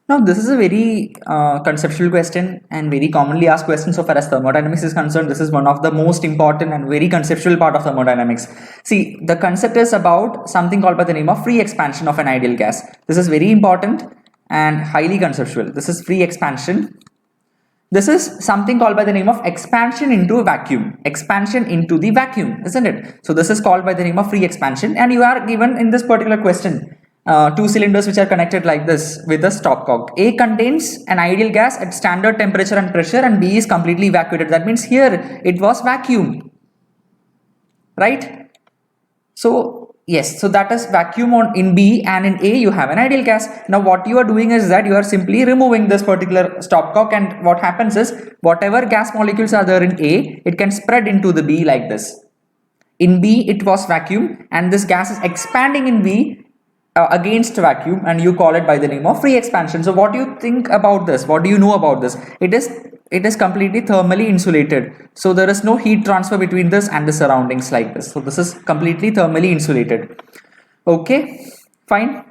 Now, this is a very conceptual question and very commonly asked question. So far as thermodynamics is concerned, this is one of the most important and very conceptual part of thermodynamics. See, the concept is about something called by the name of free expansion of an ideal gas. This is very important and highly conceptual. This is free expansion. This is something called by the name of expansion into a vacuum. Expansion into the vacuum, isn't it? So this is called by the name of free expansion, and you are given in this particular question two cylinders which are connected like this with a stopcock. A contains an ideal gas at standard temperature and pressure, and B is completely evacuated. That means here it was vacuum, right? So yes, so that is vacuum on in B, and in A you have an ideal gas. Now what you are doing is that you are simply removing this particular stopcock, and what happens is whatever gas molecules are there in A, it can spread into the B like this. In B it was vacuum, and this gas is expanding in B against vacuum, and you call it by the name of free expansion. So what do you think about this? What do you know about this? It is completely thermally insulated, so there is no heat transfer between this and the surroundings like this. So this is completely thermally insulated. Okay, fine.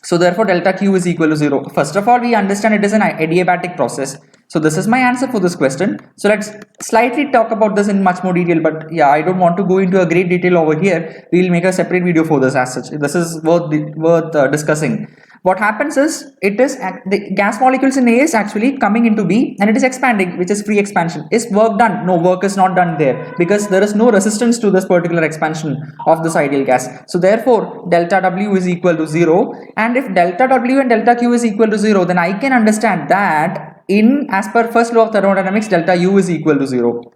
So therefore delta Q is equal to 0. First of all, we understand it is an adiabatic process. So this is my answer for this question. So let's slightly talk about this in much more detail, but yeah, I don't want to go into a great detail over here. We will make a separate video for this as such. This is worth discussing. What happens is the gas molecules in A is actually coming into B, and it is expanding, which is free expansion. Is work done? No, work is not done there, because there is no resistance to this particular expansion of this ideal gas. So therefore delta W is equal to 0, and if delta W and delta Q is equal to 0, then I can understand that in as per first law of thermodynamics, delta U is equal to 0,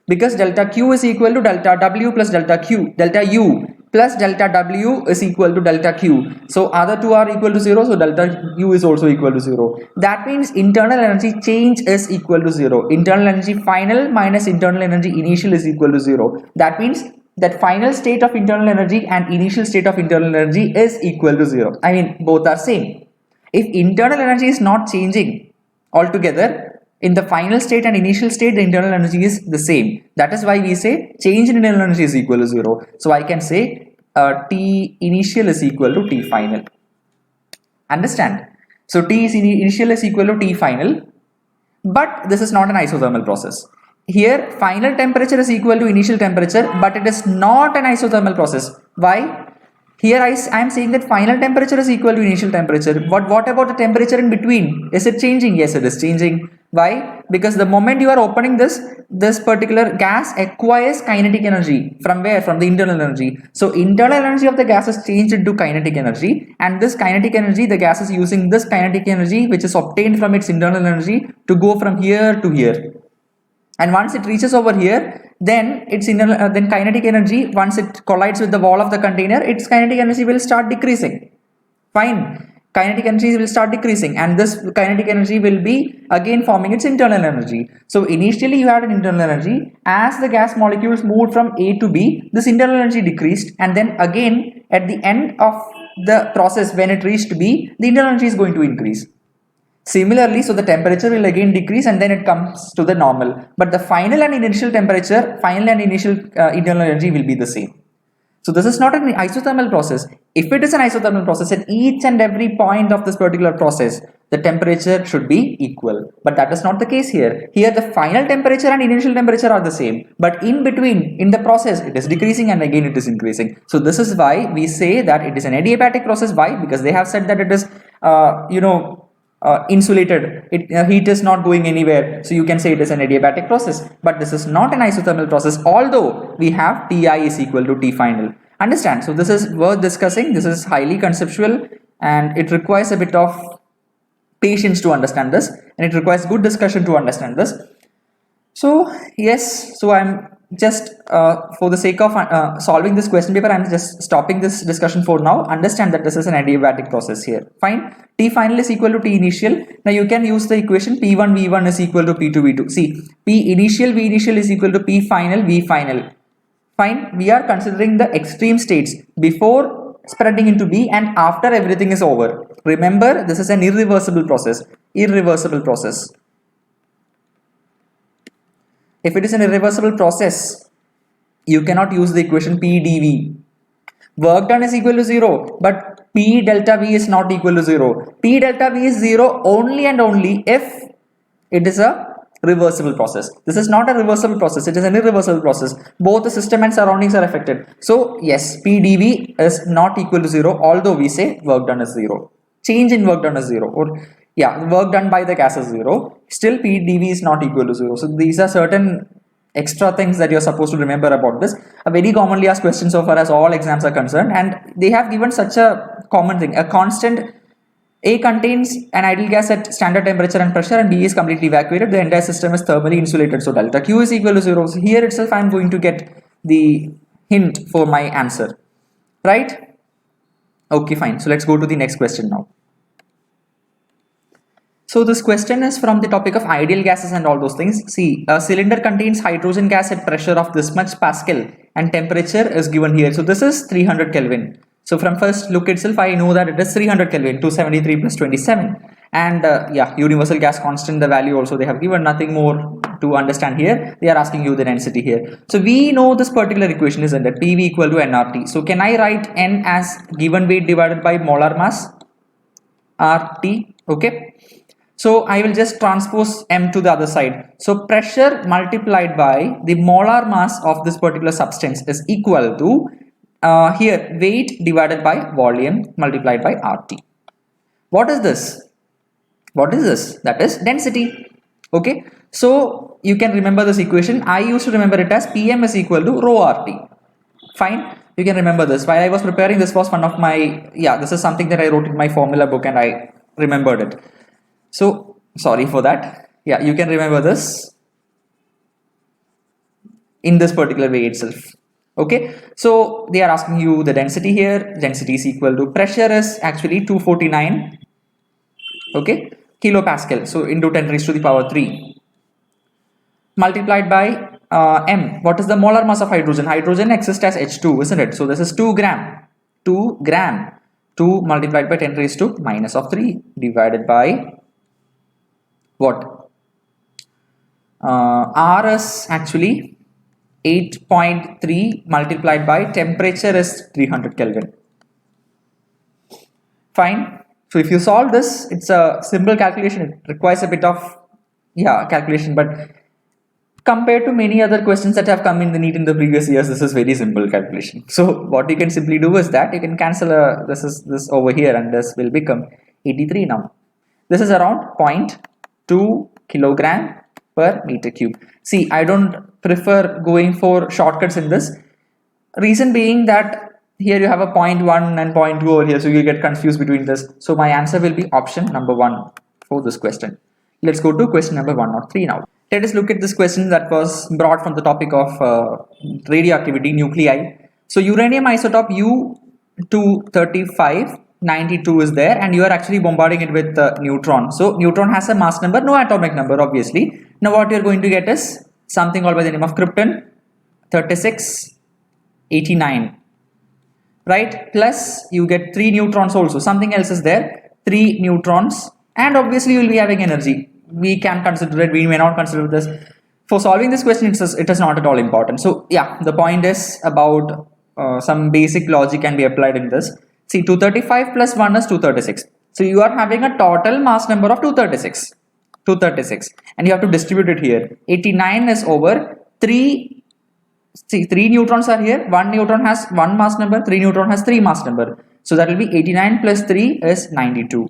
because delta Q is equal to delta W plus delta Q. Delta U plus delta W is equal to delta Q. So other two are equal to 0, so delta U is also equal to 0. That means internal energy change is equal to 0. Internal energy final minus internal energy initial is equal to 0. That means that final state of internal energy and initial state of internal energy is equal to 0. I mean, both are same. If internal energy is not changing altogether, in the final state and initial state, the internal energy is the same. That is why we say change in internal energy is equal to 0. So I can say T initial is equal to T final. Understand? So T is initial is equal to T final, but this is not an isothermal process. Here final temperature is equal to initial temperature, but it is not an isothermal process. Why? Here I am saying that final temperature is equal to initial temperature. What about the temperature in between? Is it changing? Yes, it is changing. Why? Because the moment you are opening this particular gas acquires kinetic energy. From where? From the internal energy. So internal energy of the gas is changed into kinetic energy, and this kinetic energy, the gas is using this kinetic energy which is obtained from its internal energy to go from here to here. And once it reaches over here, then its then kinetic energy, once it collides with the wall of the container, its kinetic energy will start decreasing. Fine. Kinetic energy will start decreasing, and this kinetic energy will be again forming its internal energy. So initially you had an internal energy. As the gas molecules moved from A to B, this internal energy decreased, and then again at the end of the process, when it reached B, the internal energy is going to increase. Similarly, so the temperature will again decrease, and then it comes to the normal. But the final and initial temperature, final and initial internal energy will be the same. So this is not an isothermal process. If it is an isothermal process, at each and every point of this particular process, the temperature should be equal. But that is not the case here. Here the final temperature and initial temperature are the same. But in between, in the process, it is decreasing and again it is increasing. So this is why we say that it is an adiabatic process. Why? Because they have said that it is, insulated, heat is not going anywhere, so you can say it is an adiabatic process. But this is not an isothermal process, although we have Ti is equal to T final. Understand? So this is worth discussing. This is highly conceptual, and it requires a bit of patience to understand this, and it requires good discussion to understand this. So yes, so I'm just for the sake of solving this question paper, I'm just stopping this discussion for now. Understand that this is an adiabatic process here. Fine. T final is equal to T initial. Now you can use the equation P1 V1 is equal to P2 V2. See, P initial V initial is equal to P final V final. Fine. We are considering the extreme states before spreading into B and after everything is over. Remember, this is an irreversible process. Irreversible process. If it is an irreversible process, you cannot use the equation P dV. Work done is equal to 0, but P delta V is not equal to 0. P delta V is 0 only and only if it is a reversible process. This is not a reversible process, it is an irreversible process. Both the system and surroundings are affected. So yes, P dV is not equal to 0, although we say work done is 0. Change in work done is 0, or yeah, work done by the gas is 0. Still P dV is not equal to 0. So these are certain extra things that you're supposed to remember about this. A very commonly asked question so far as all exams are concerned, and they have given such a common thing. A constant A contains an ideal gas at standard temperature and pressure, and B is completely evacuated. The entire system is thermally insulated, so delta Q is equal to 0. So here itself I am going to get the hint for my answer, right? Okay, fine. So let's go to the next question now. So this question is from the topic of ideal gases and all those things. See, a cylinder contains hydrogen gas at pressure of this much Pascal and temperature is given here. So this is 300 Kelvin. So from first look itself, I know that it is 300 Kelvin, 273 plus 27. And yeah, universal gas constant, the value also they have given, nothing more to understand here. They are asking you the density here. So we know this particular equation is that PV equal to nRT. So can I write N as given weight divided by molar mass? RT, okay. So I will just transpose M to the other side. So pressure multiplied by the molar mass of this particular substance is equal to here weight divided by volume multiplied by RT. What is this? What is this? That is density. Okay. So you can remember this equation. I used to remember it as PM is equal to rho RT. Fine. You can remember this. While I was preparing, this was one of my, yeah, this is something that I wrote in my formula book and I remembered it. So sorry for that. Yeah, you can remember this in this particular way itself. Okay, so they are asking you the density here. Density is equal to pressure is actually 249. Okay, kilopascal. So into 10 raised to the power 3 multiplied by M. What is the molar mass of hydrogen? Hydrogen exists as H2, isn't it? So this is 2 gram. 2 gram. 2 multiplied by 10 raised to minus of 3 divided by what? R is actually 8.3 multiplied by temperature is 300 Kelvin. Fine. So if you solve this, it's a simple calculation. It requires a bit of calculation, but compared to many other questions that have come in the NEET in the previous years, this is very simple calculation. So what you can simply do is that you can cancel this over here, and this will become 83 now. This is around 0.2 kilogram per meter cube. See, I don't prefer going for shortcuts in this. Reason being that here you have a 0.1 and 0.2 over here, so you get confused between this. So my answer will be option number 1 for this question. Let's go to question number 103 now. Let us look at this question that was brought from the topic of radioactivity, nuclei. So uranium isotope U-235 92 is there, and you are actually bombarding it with neutron. So neutron has a mass number, no atomic number, obviously. Now what you are going to get is something called by the name of krypton 3689, right? Plus you get 3 neutrons also, something else is there, 3 neutrons, and obviously you will be having energy. We can consider it, we may not consider this. For solving this question, it is not at all important. So yeah, the point is about some basic logic can be applied in this. See, 235 plus 1 is 236. So you are having a total mass number of 236, and you have to distribute it here. 89 is over 3. See, 3 neutrons are here. 1 neutron has 1 mass number, 3 neutron has 3 mass number. So that will be 89 plus 3 is 92.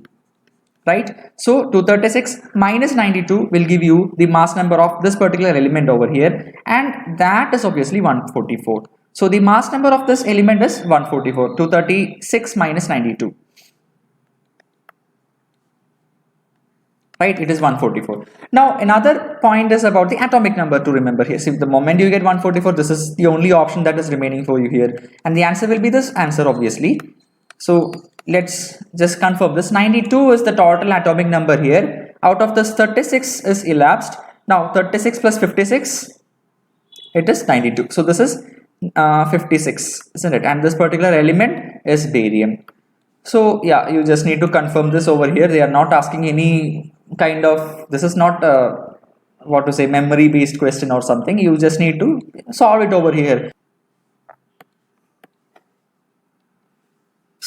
Right? So 236 minus 92 will give you the mass number of this particular element over here, and that is obviously 144. So the mass number of this element is 144. 236 minus 92. Right? It is 144. Now another point is about the atomic number to remember here. See, the moment you get 144, this is the only option that is remaining for you here, and the answer will be this answer obviously. So let's just confirm this. 92 is the total atomic number here. Out of this, 36 is elapsed. Now 36 plus 56, it is 92. So this is 56, isn't it? And this particular element is barium. So yeah, you just need to confirm this over here. They are not asking any kind of, this is not what to say, memory based question or something. You just need to solve it over here.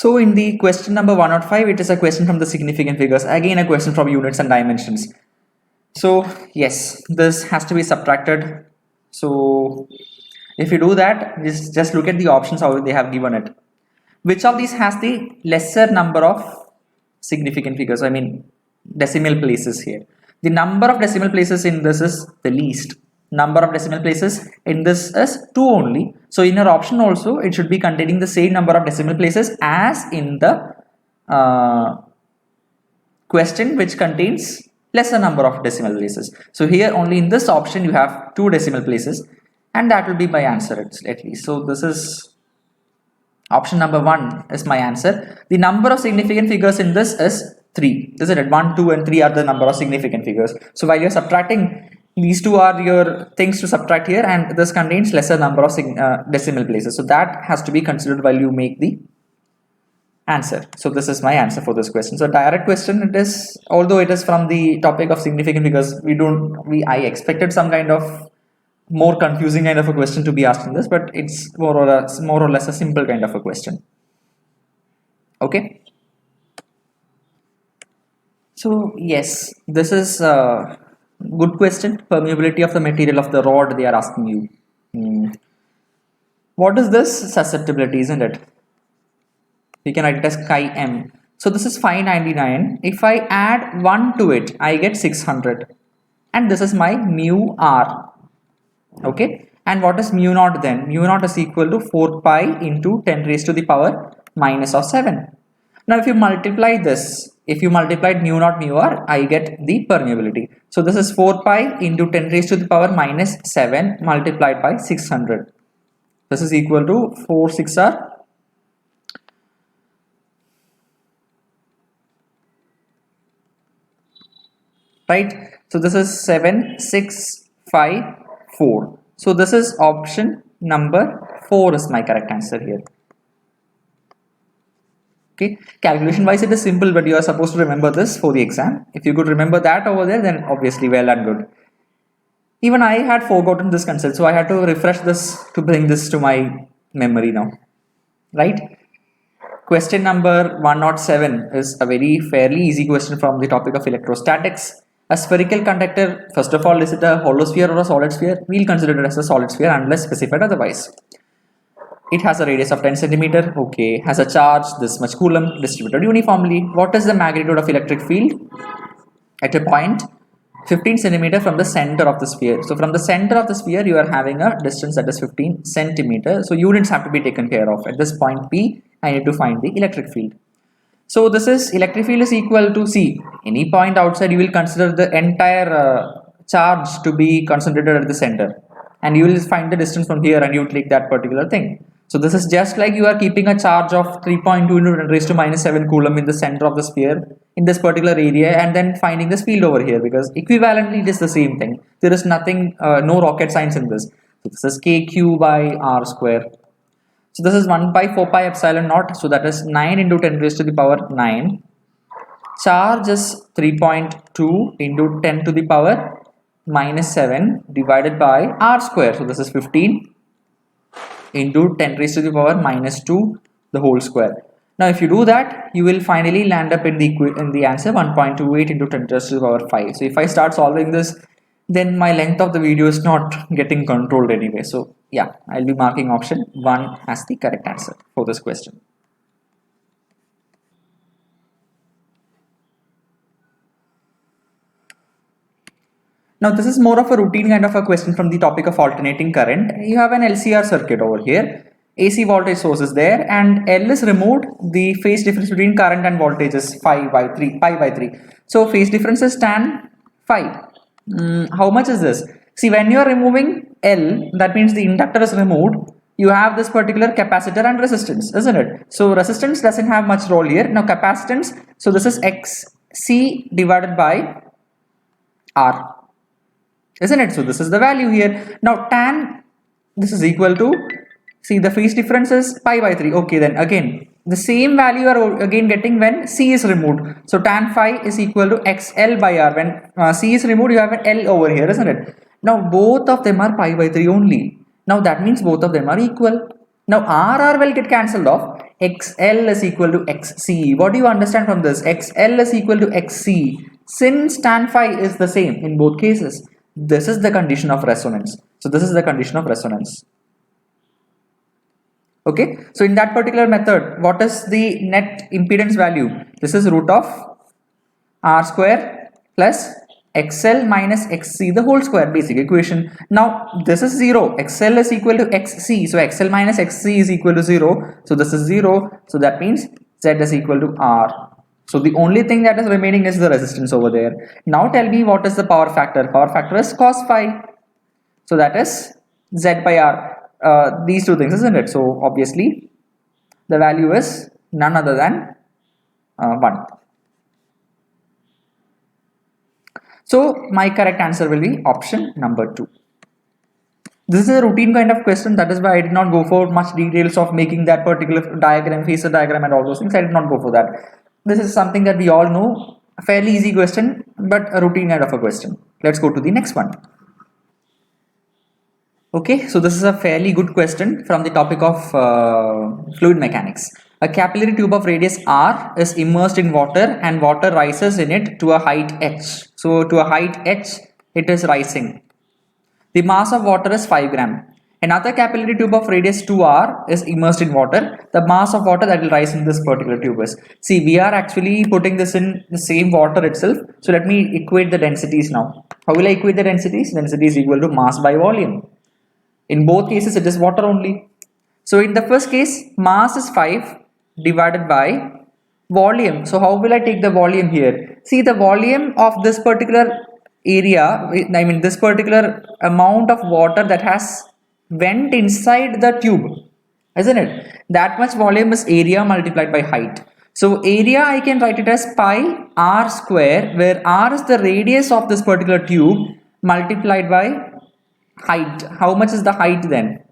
So in the question number 105, it is a question from the significant figures. Again, a question from units and dimensions. So yes, this has to be subtracted. So if you do that, just look at the options how they have given it. Which of these has the lesser number of significant figures? I mean decimal places here. The number of decimal places in this is the least. Number of decimal places in this is 2 only. So in your option also, it should be containing the same number of decimal places as in the question which contains lesser number of decimal places. So here only in this option you have 2 decimal places, and that will be my answer at least. So this is option number 1 is my answer. The number of significant figures in this is 3, isn't it? 1, 2 and 3 are the number of significant figures. So while you're subtracting, these two are your things to subtract here, and this contains lesser number of decimal places. So that has to be considered while you make the answer. So this is my answer for this question. So direct question it is, although it is from the topic of significant figures, I expected some kind of more confusing kind of a question to be asked in this, but it's more or less a simple kind of a question. Okay. So yes, this is a good question. Permeability of the material of the rod they are asking you. What is this? Susceptibility, isn't it? We can write it as chi m. So this is 599. If I add 1 to it, I get 600. And this is my mu r. Okay. And what is mu naught then? Mu naught is equal to 4 pi into 10 raised to the power minus of 7. Now if you multiply this, if you multiplied mu naught mu r, I get the permeability. So this is 4 pi into 10 raised to the power minus 7 multiplied by 600. This is equal to 4 6 r. Right. So this is 7 6 5 4. So this is option number 4 is my correct answer here. Okay, calculation wise it is simple, but you are supposed to remember this for the exam. If you could remember that over there, then obviously well and good. Even I had forgotten this concept, so I had to refresh this to bring this to my memory now. Right? Question number 107 is a very fairly easy question from the topic of electrostatics. A spherical conductor, first of all, is it a hollow sphere or a solid sphere? We'll consider it as a solid sphere unless specified otherwise. It has a radius of 10 centimeter. Okay, has a charge this much coulomb distributed uniformly. What is the magnitude of electric field at a point 15 centimeter from the center of the sphere? So from the center of the sphere you are having a distance that is 15 centimeter. So units have to be taken care of. At this point P, I need to find the electric field. So this is electric field is equal to C. Any point outside you will consider the entire charge to be concentrated at the center, and you will find the distance from here and you will take that particular thing. So this is just like you are keeping a charge of 3.2 into 10 raised to minus 7 coulomb in the center of the sphere in this particular area, and then finding this field over here, because equivalently it is the same thing. There is nothing, no rocket science in this. So this is kq by r square. So this is 1 by 4 pi epsilon naught. So that is 9 into 10 raised to the power 9. Charge is 3.2 into 10 to the power minus 7 divided by r square. So this is 15 into 10 raised to the power minus 2 the whole square. Now if you do that, you will finally land up in the answer 1.28 into 10 raised to the power 5. So if I start solving this, then my length of the video is not getting controlled anyway. So yeah, I'll be marking option 1 as the correct answer for this question. Now this is more of a routine kind of a question from the topic of alternating current. You have an LCR circuit over here. AC voltage source is there and L is removed. The phase difference between current and voltage is pi by 3. So phase difference is tan phi. How much is this? See, when you are removing L, that means the inductor is removed. You have this particular capacitor and resistance, isn't it? So resistance doesn't have much role here. Now capacitance, so this is XC divided by R, isn't it? So this is the value here. Now tan, this is equal to, see, the phase difference is pi by 3. Okay, then again the same value you are again getting when C is removed. So tan phi is equal to XL by R. When C is removed, you have an L over here, isn't it? Now both of them are pi by 3 only. Now that means both of them are equal. Now R will get cancelled off. XL is equal to XC. What do you understand from this? XL is equal to XC. Since tan phi is the same in both cases, this is the condition of resonance. So this is the condition of resonance. Okay, so in that particular method, what is the net impedance value? This is root of R square plus XL minus XC, the whole square, basic equation. Now this is 0, XL is equal to XC, so XL minus XC is equal to 0, so this is 0, so that means Z is equal to R. So the only thing that is remaining is the resistance over there. Now tell me what is the power factor. Power factor is cos phi, so that is Z by R. These two things, isn't it? So obviously the value is none other than 1. So my correct answer will be option number 2. This is a routine kind of question, that is why I did not go for much details of making that particular diagram, phasor diagram and all those things. I did not go for that. This is something that we all know, a fairly easy question, but a routine kind of a question. Let's go to the next one. Okay, so this is a fairly good question from the topic of fluid mechanics. A capillary tube of radius r is immersed in water and water rises in it to a height h. So to a height h, it is rising. The mass of water is 5 gram. Another capillary tube of radius 2r is immersed in water. The mass of water that will rise in this particular tube is, see, we are actually putting this in the same water itself. So let me equate the densities now. How will I equate the densities? Density is equal to mass by volume. In both cases, it is water only. So in the first case, mass is 5 divided by volume. So how will I take the volume here? See, the volume of this particular area, I mean this particular amount of water that has went inside the tube, isn't it? That much volume is area multiplied by height. So area, I can write it as pi r square, where r is the radius of this particular tube multiplied by height. How much is the height then?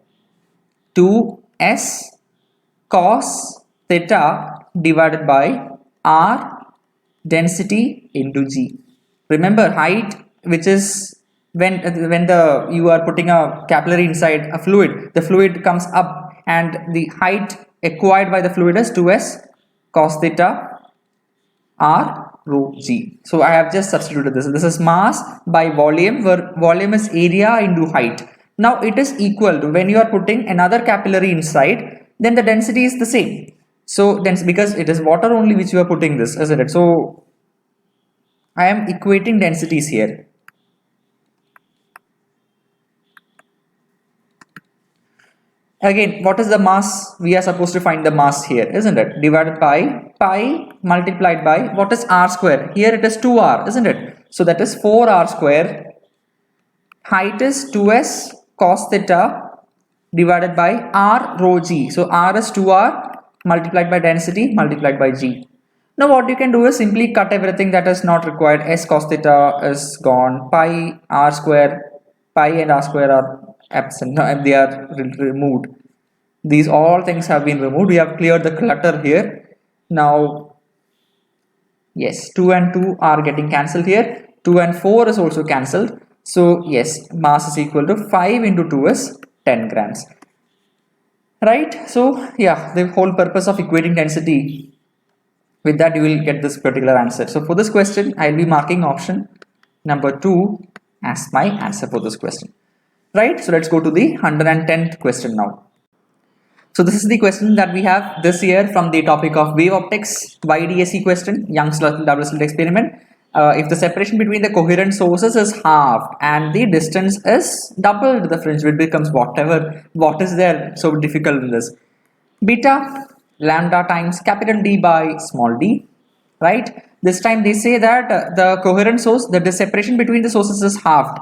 2s cos theta divided by r density into g. Remember, height, which is when you are putting a capillary inside a fluid, the fluid comes up, and the height acquired by the fluid is 2s cos theta r rho g. So I have just substituted this. This is mass by volume, where volume is area into height. Now it is equal to, when you are putting another capillary inside, then the density is the same. So because it is water only which you are putting this, isn't it? So I am equating densities here. Again, what is the mass? We are supposed to find the mass here, isn't it? Divided by pi multiplied by, what is r square? Here it is 2r, isn't it? So that is 4r square. Height is 2s cos theta divided by r rho g. So r is 2r multiplied by density multiplied by g. Now what you can do is simply cut everything that is not required. S cos theta is gone. Pi r square, pi and r square are absent. No, they are removed. These all things have been removed. We have cleared the clutter here. Now, yes, 2 and 2 are getting cancelled here. 2 and 4 is also cancelled. So yes, mass is equal to 5 into 2 is 10 grams. Right? So yeah, the whole purpose of equating density, with that you will get this particular answer. So for this question, I will be marking option number 2 as my answer for this question. Right? So let's go to the 110th question now. So this is the question that we have this year from the topic of wave optics, YDSE question, Young's double slit experiment. If the separation between the coherent sources is halved and the distance is doubled, the fringe width becomes whatever. What is there so difficult in this? Beta lambda times capital D by small d, right? This time they say that the coherent source, the separation between the sources is halved.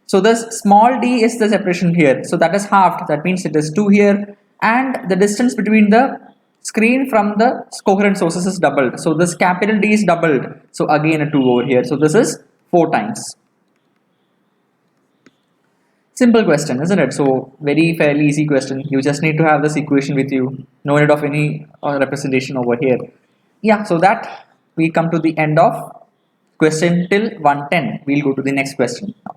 So this small d is the separation here. So that is halved. That means it is 2 here. And the distance between the screen from the coherent sources is doubled. So this capital D is doubled. So again a 2 over here. So this is 4 times. Simple question, isn't it? So very fairly easy question. You just need to have this equation with you. No need of any representation over here. Yeah, so that we come to the end of question till 110. We'll go to the next question now.